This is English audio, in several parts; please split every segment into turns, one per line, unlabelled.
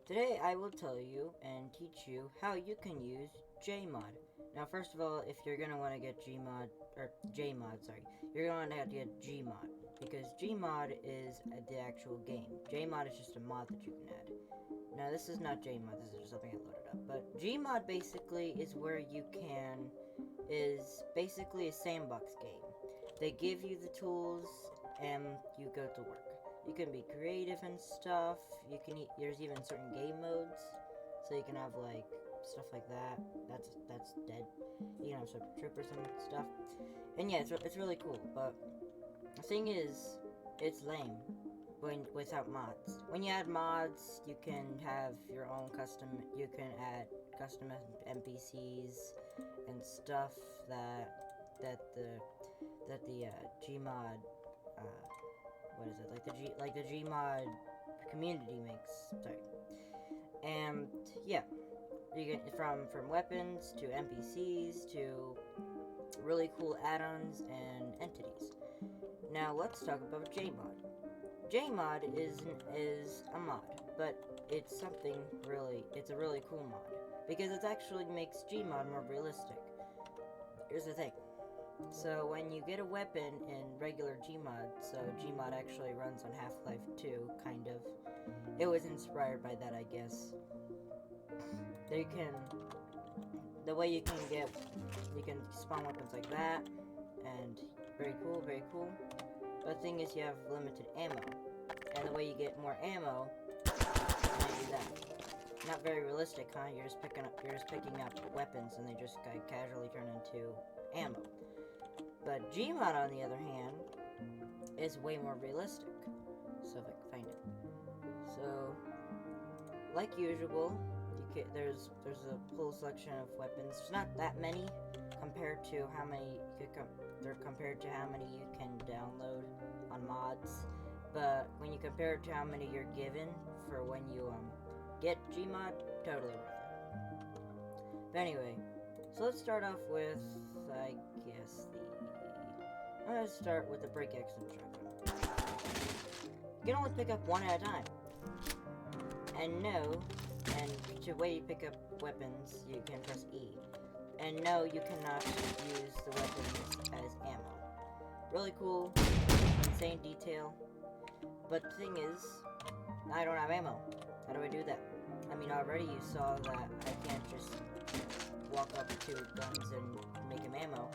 Today I will tell you and teach you how you can use Jmod. Now, first of all, if you're gonna want to get Gmod or Jmod, sorry, you're gonna have to get Gmod because Gmod is the actual game. Jmod is just a mod that you can add. Now, this is not Jmod. This is just something I loaded up. But Gmod basically is where you can is basically a sandbox game. They give you the tools and you go to work. You can be creative and stuff. You can there's even certain game modes, so you can have like stuff like that. That's dead. You can have super troopers and stuff. And yeah, it's really cool. But the thing is, it's lame without mods. When you add mods, you can have your own custom. You can add custom NPCs and stuff that the Gmod what is it like the Gmod community makes. Sorry, and yeah, you get from weapons to NPCs to really cool add-ons and entities. Now let's talk about Jmod. Jmod is a mod, but it's it's a really cool mod because it actually makes Gmod more realistic. Here's the thing. So when you get a weapon in regular Gmod, so Gmod actually runs on Half-Life 2, kind of. It was inspired by that, I guess. The way you can spawn weapons like that, and very cool, very cool. But the thing is, you have limited ammo, and the way you get more ammo, maybe that. Not very realistic, huh? You're just picking up weapons, and they just casually turn into ammo. But Gmod, on the other hand, is way more realistic. So if I can find it. So, like usual, there's a full selection of weapons. There's not that many compared to how many you can download on mods. But when you compare it to how many you're given for when you get Gmod, totally worth it. But anyway, so let's start off with, I guess, I'm gonna start with the break action shotgun. You can only pick up one at a time. And to way you pick up weapons, you can press E. And no, you cannot use the weapons as ammo. Really cool, insane detail. But the thing is, I don't have ammo. How do I do that? I mean, already you saw that I can't just walk up to guns and make them ammo.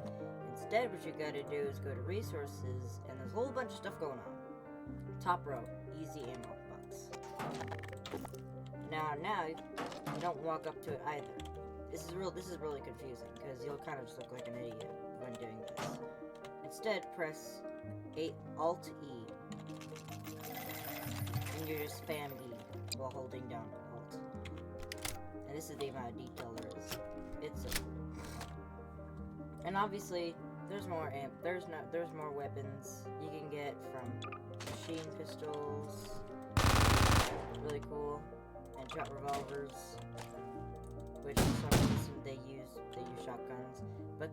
Instead, what you gotta do is go to resources, and there's a whole bunch of stuff going on. Top row, easy ammo box. Now you don't walk up to it either. This is really confusing because you'll kind of just look like an idiot when doing this. Instead, press Alt E, and you just spam E while holding down Alt. And this is the amount of detail there is. It's simple. And obviously, there's more weapons you can get from machine pistols, really cool, and shot revolvers, which for some reason they use shotguns, but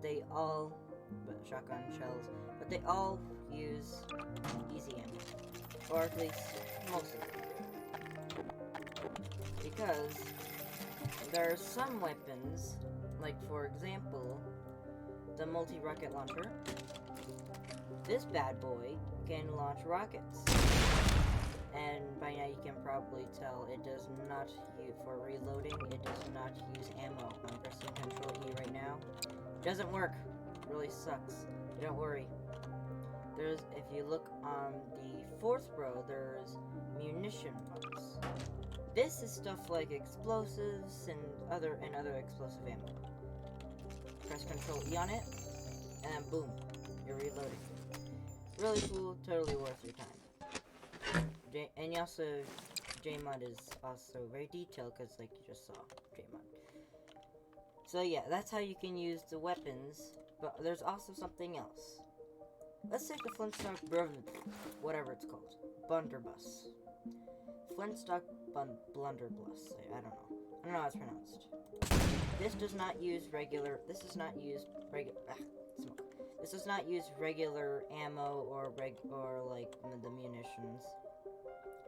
shotgun shells, but they all use easy ammo, or at least most of them, because there are some weapons, like for example, the multi-rocket launcher. This bad boy can launch rockets. And by now you can probably tell it does not for reloading, it does not use ammo. I'm pressing Ctrl E right now. Doesn't work. Really sucks. But don't worry. If you look on the fourth row, there's munition box. This is stuff like explosives and other explosive ammo. Press Ctrl E on it, and then boom, you're reloading. Really cool, totally worth your time. And also, Jmod is also very detailed, because like you just saw, Jmod. So yeah, that's how you can use the weapons, but there's also something else. Let's take the Flintstock, whatever it's called, Blunderbuss. Flintstock Blunderbuss, I don't know how it's pronounced. This does not use regular ammo or like the munitions.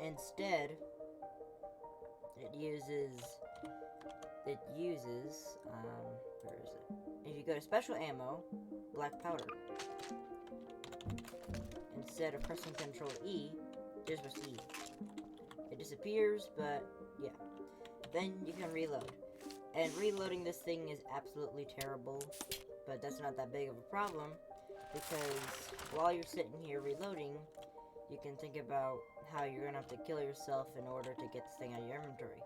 Instead, It uses, where is it? If you go to special ammo, black powder, instead of pressing Control E, just press E. It disappears, but yeah. Then you can reload. And reloading this thing is absolutely terrible, but that's not that big of a problem, because while you're sitting here reloading, you can think about how you're gonna have to kill yourself in order to get this thing out of your inventory.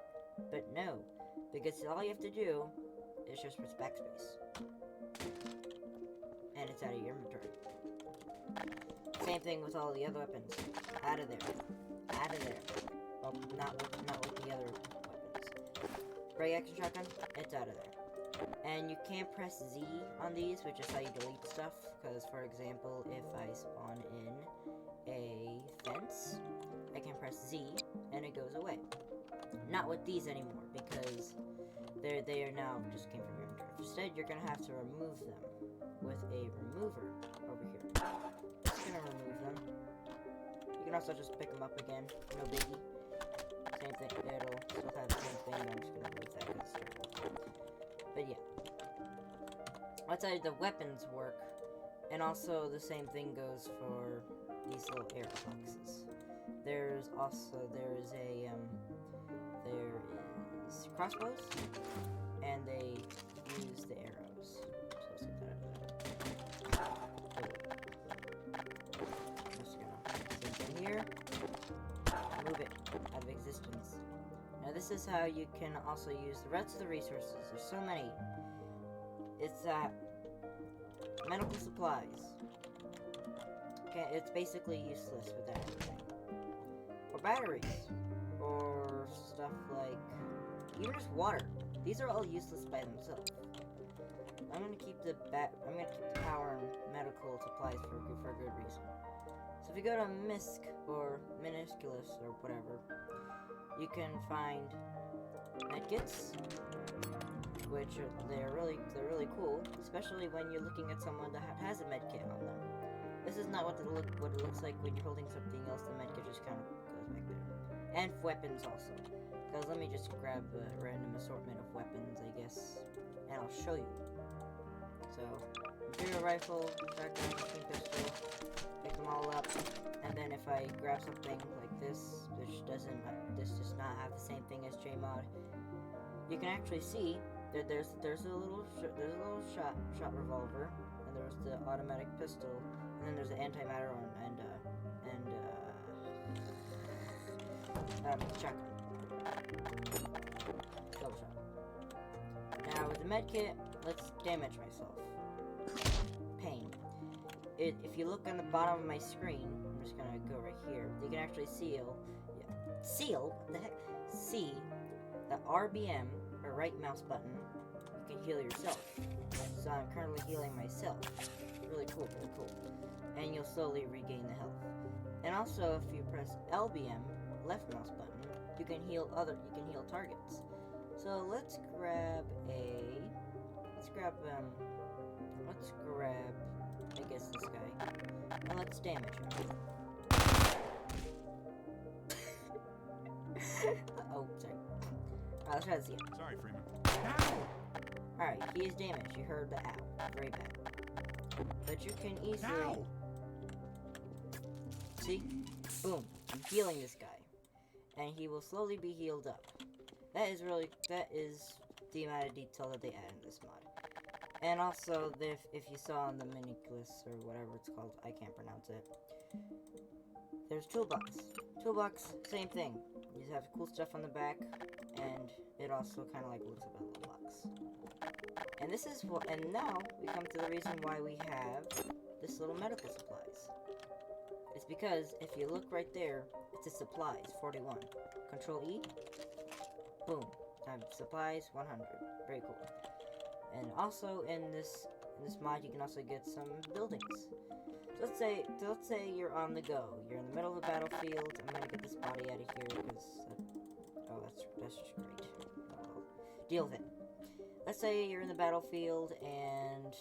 But no, because all you have to do is just press backspace. And it's out of your inventory. Same thing with all the other weapons. Out of there. Out of there. Well, not with the other weapons. Break action shotgun, it's out of there. And you can't press Z on these, which is how you delete stuff. Because, for example, if I spawn in a fence, I can press Z and it goes away. Not with these anymore, because they are now just came from your inventory. Instead, you're gonna have to remove them with a remover over here. Just gonna remove them. You can also just pick them up again, no biggie. Same thing, it'll still have the same thing. I'm just gonna remove that because it's terrible. But yeah, that's how the weapons work, and also the same thing goes for these little arrow boxes. There is crossbows, and they use the arrows. So let's get that out of there. I'm just gonna same thing here. Move it out of existence. Now this is how you can also use the rest of the resources. There's so many. It's medical supplies. Okay, it's basically useless without anything. Or batteries. Or stuff like even just water. These are all useless by themselves. I'm gonna keep the power and medical supplies for a good reason. So if you go to MISC or Minusculous or whatever, you can find medkits, which they're really cool, especially when you're looking at someone that has a medkit on them. This is not what it looks like when you're holding something else. The medkit just kind of goes back there. And weapons also. Because let me just grab a random assortment of weapons, I guess, and I'll show you. So, Imperial Rifle, shotgun, machine pistol, pick them all up, and then if I grab something like this, which does not have the same thing as Jmod, you can actually see that there's a little shot revolver, and there's the automatic pistol, and then there's the antimatter and shotgun. Double shot. Now with the medkit, let's damage myself. Pain. If you look on the bottom of my screen, I'm just gonna go right here. You can actually see what the heck? See the RBM or right mouse button. You can heal yourself. So I'm currently healing myself. Really cool, really cool. And you'll slowly regain the health. And also, if you press LBM, left mouse button, you can heal targets. So let's grab I guess this guy, and let's damage him. Oh, sorry. Alright, let's try this again.
Sorry, Freeman.
Alright, he is damaged. You heard the ow. Very bad. But you can easily...
Ow!
See? Boom. I'm healing this guy. And he will slowly be healed up. That is the amount of detail that they add in this mod. And also, if you saw on the Minusculous or whatever it's called, I can't pronounce it. There's toolbox. Toolbox, same thing. You just have cool stuff on the back, and it also kind of like looks like a little box. And this is what. And now we come to the reason why we have this little medical supplies. It's because if you look right there, it's a supplies 41. Control E. Boom. Supplies 100. Very cool. And also in this mod, you can also get some buildings. So let's say you're on the go. You're in the middle of the battlefield. I'm gonna get this body out of here because that's just great. Well, deal with it. Let's say you're in the battlefield and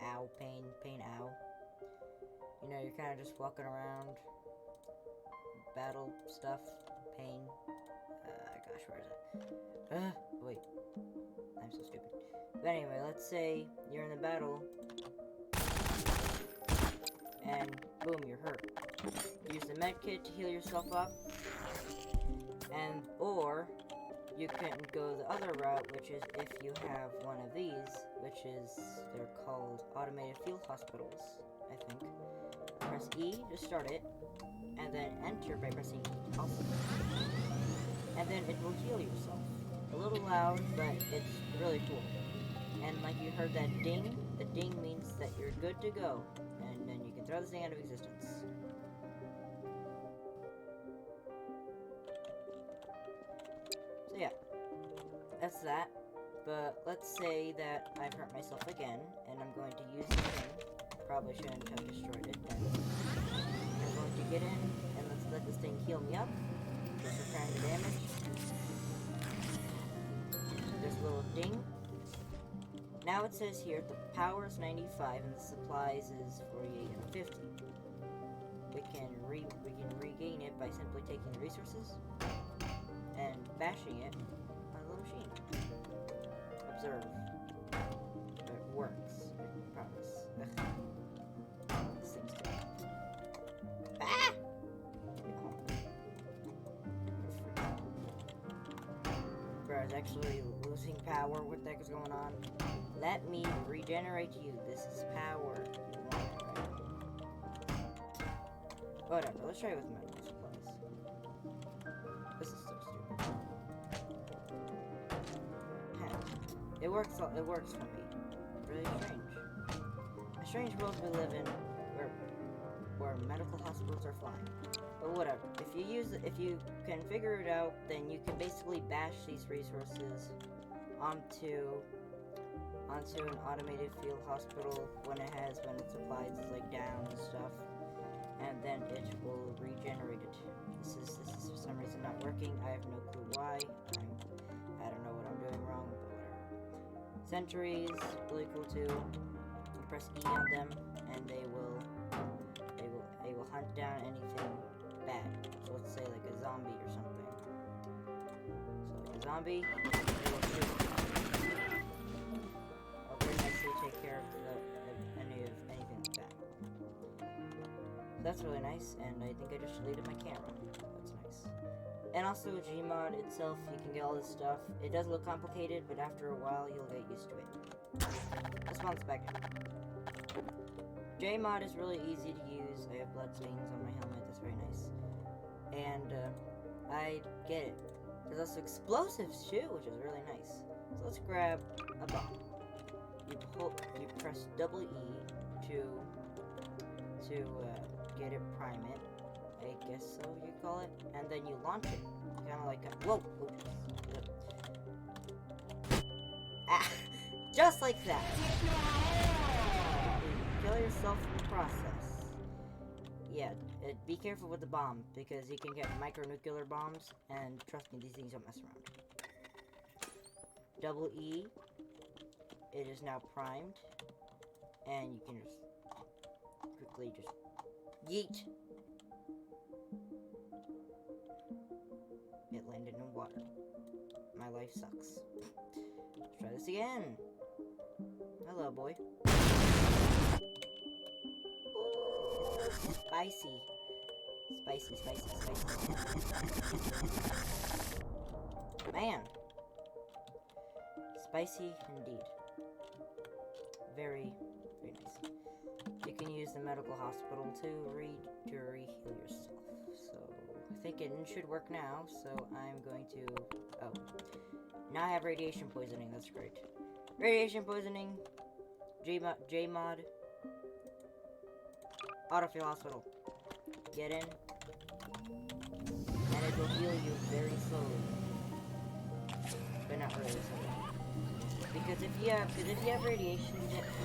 ow, pain, ow. You're kind of just walking around, battle stuff, pain. Gosh, where is it? Wait. I'm so stupid. But anyway, let's say you're in the battle, and boom, you're hurt. Use the med kit to heal yourself up, and or you can go the other route, which is if you have one of these, which is, they're called automated field hospitals, I think. Press E to start it, and then enter by pressing E also. And then it will heal yourself. A little loud, but it's really cool. And like you heard that ding, the ding means that you're good to go. And then you can throw this thing out of existence. So yeah, that's that. But let's say that I've hurt myself again, and I'm going to use the thing. Probably shouldn't have destroyed it, but I'm going to get in, and let's let this thing heal me up. Just repairing the damage. There's a little ding. Now it says here, the power is 95 and the supplies is 48 and 50. We can regain it by simply taking the resources and bashing it on a little machine. Observe. It works. I promise. This thing's dead. Ah! Bro, it's actually losing power. What the heck is going on? Let me regenerate you. This is power. You want it, right? Whatever. Let's try it with medical supplies. This is so stupid. It works for me. Really strange. A strange world we live in where medical hospitals are flying. But whatever. If you can figure it out, then you can basically bash these resources onto an automated field hospital when its supplies is like down and stuff, and then it will regenerate it. This is for some reason not working. I have no clue why. I don't know what I'm doing wrong, but whatever. Sentries, really cool too. You press E on them, and they will hunt down anything bad. So let's say like a zombie or something. So like a zombie, they will shoot. I'll very nicely take care of anything like that. So that's really nice, and I think I just deleted my camera. That's nice. And also Gmod itself, you can get all this stuff. It does look complicated, but after a while you'll get used to it. Let's bounce back in. Jmod is really easy to use. I have bloodstains on my helmet, that's very nice. And I get it. There's also explosives too, which is really nice. So let's grab a bomb. You press double E to get it, prime it. I guess so you call it. And then you launch it. Kind of like a, whoa! Ah! Just like that. Kill yourself in the process. Yeah, be careful with the bomb, because you can get micronuclear bombs, and trust me, these things don't mess around. Double E, it is now primed, and you can just quickly just yeet. It landed in water. My life sucks. Let's try this again. Hello, boy. Spicy. Spicy. Man. Spicy indeed. Very, very nice. You can use the medical hospital to re-heal yourself. So, I think it should work now, so I'm going to... Oh. Now I have radiation poisoning, that's great. Radiation poisoning. Jmod. Autofield hospital. Get in. And it will heal you very slowly. But not really slowly. Because if you have radiation poisoning,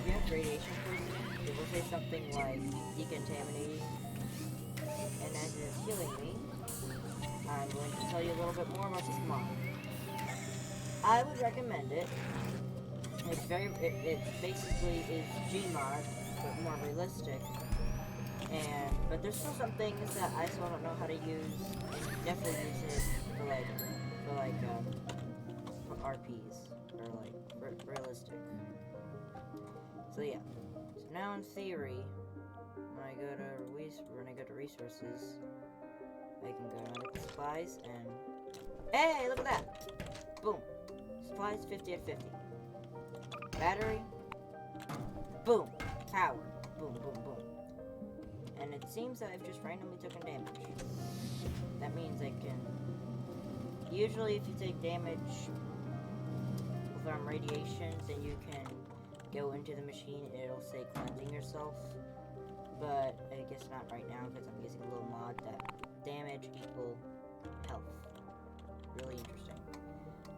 it will say something like decontaminated. And as it's healing me, I'm going to tell you a little bit more about this mod. I would recommend it. It basically is Gmod, but more realistic. But there's still some things that I still don't know how to use. Definitely use it for like for RPs, or like realistic. So yeah. So now in theory, when I go to resources, I can go to medical supplies and hey, look at that! Boom. Supplies 50 at 50. Battery. Boom. Power. Boom, boom, boom. And it seems that I've just randomly taken damage. That means I can... Usually if you take damage from radiation, then you can go into the machine and it'll say cleansing yourself. But I guess not right now because I'm using a little mod that damage equal health. Really interesting.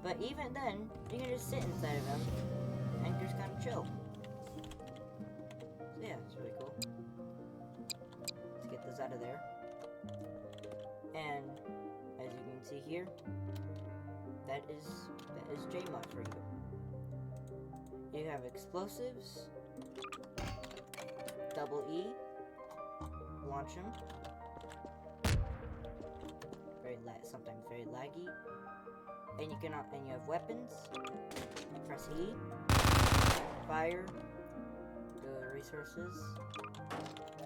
But even then, you can just sit inside of them and just kind of chill. So yeah, it's really cool. Let's get this out of there. And as you can see here, that is Jmod for you. You have explosives, double E, launch them. Sometimes very laggy. And you have weapons. Press E. Fire. Go to resources.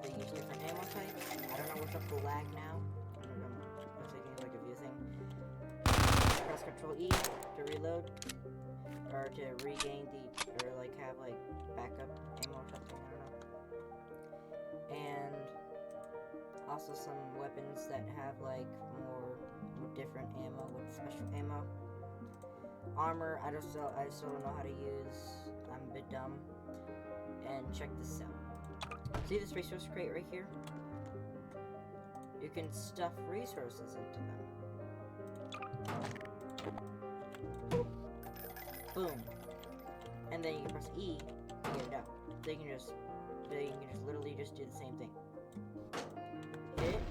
They use different ammo types. I don't know what's up with lag now. I'm taking like a view thing. Press Control E to reload, or to regain or like have like backup ammo or something. I don't know. And also some weapons that have like more different ammo with special ammo. Armor, I still don't know how to use. I'm a bit dumb. And check this out. See this resource crate right here? You can stuff resources into them. Boom. And then you can press E to get it out. Then you can just literally just do the same thing. Hit it,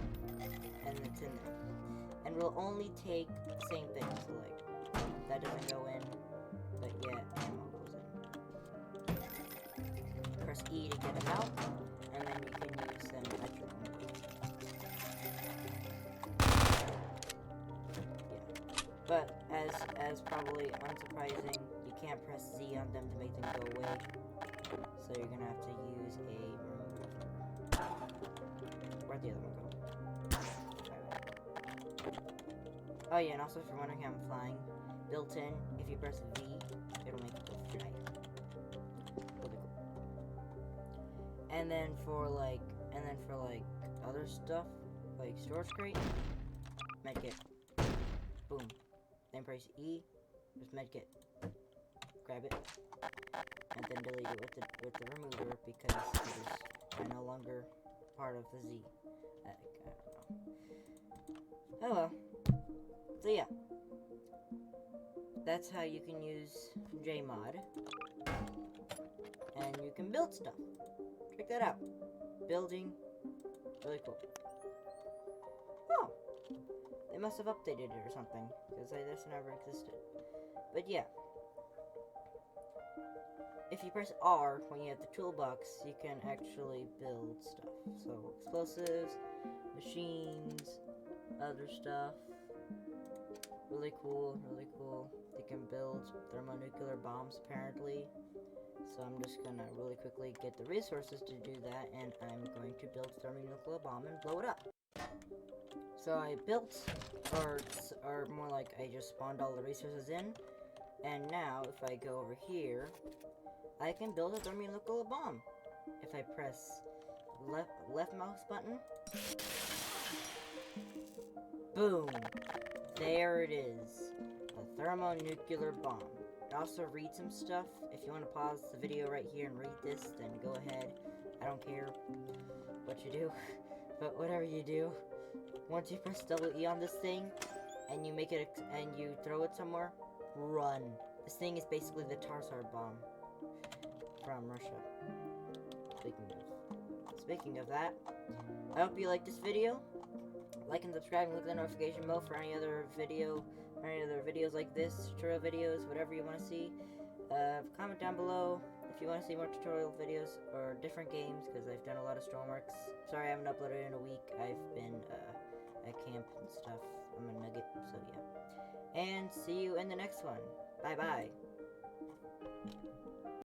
and it's in there. And we'll only take the same thing, so like, that doesn't go in, but yeah, ammo goes in. Press E to get them out, and then you can use them metrically. Yeah. But, as probably unsurprising, you can't press Z on them to make them go away, so you're gonna have to use a remover. Where'd the other one go? Oh yeah, and also if you're wondering how I'm flying, built in, if you press V, it'll make it go fly. Really cool. And then for like other stuff, like storage crate, medkit. Boom. Then press E, just medkit. Grab it, and then delete it with the remover because it is no longer part of the Z. I don't know. Oh well. So yeah, that's how you can use Jmod, and you can build stuff. Check that out. Building, really cool. Oh, they must have updated it or something, because this never existed. But yeah, if you press R when you have the toolbox, you can actually build stuff. So explosives, machines, other stuff. Really cool, really cool. You can build thermonuclear bombs, apparently. So I'm just gonna really quickly get the resources to do that, and I'm going to build a thermonuclear bomb and blow it up. So I built, or more like I just spawned all the resources in, and now if I go over here, I can build a thermonuclear bomb. If I press left mouse button, boom. There it is, a thermonuclear bomb. It also reads some stuff. If you want to pause the video right here and read this, then go ahead. I don't care what you do, but whatever you do, once you press double E on this thing, and you make it, and you throw it somewhere, run. This thing is basically the Tarsar bomb from Russia. Speaking of that, I hope you liked this video. Like and subscribe and click the notification bell for any other videos like this, tutorial videos, whatever you want to see. Comment down below if you want to see more tutorial videos or different games, because I've done a lot of Stormworks. Sorry I haven't uploaded in a week. I've been at camp and stuff. I'm a nugget, so yeah. and see you in the next one. Bye bye.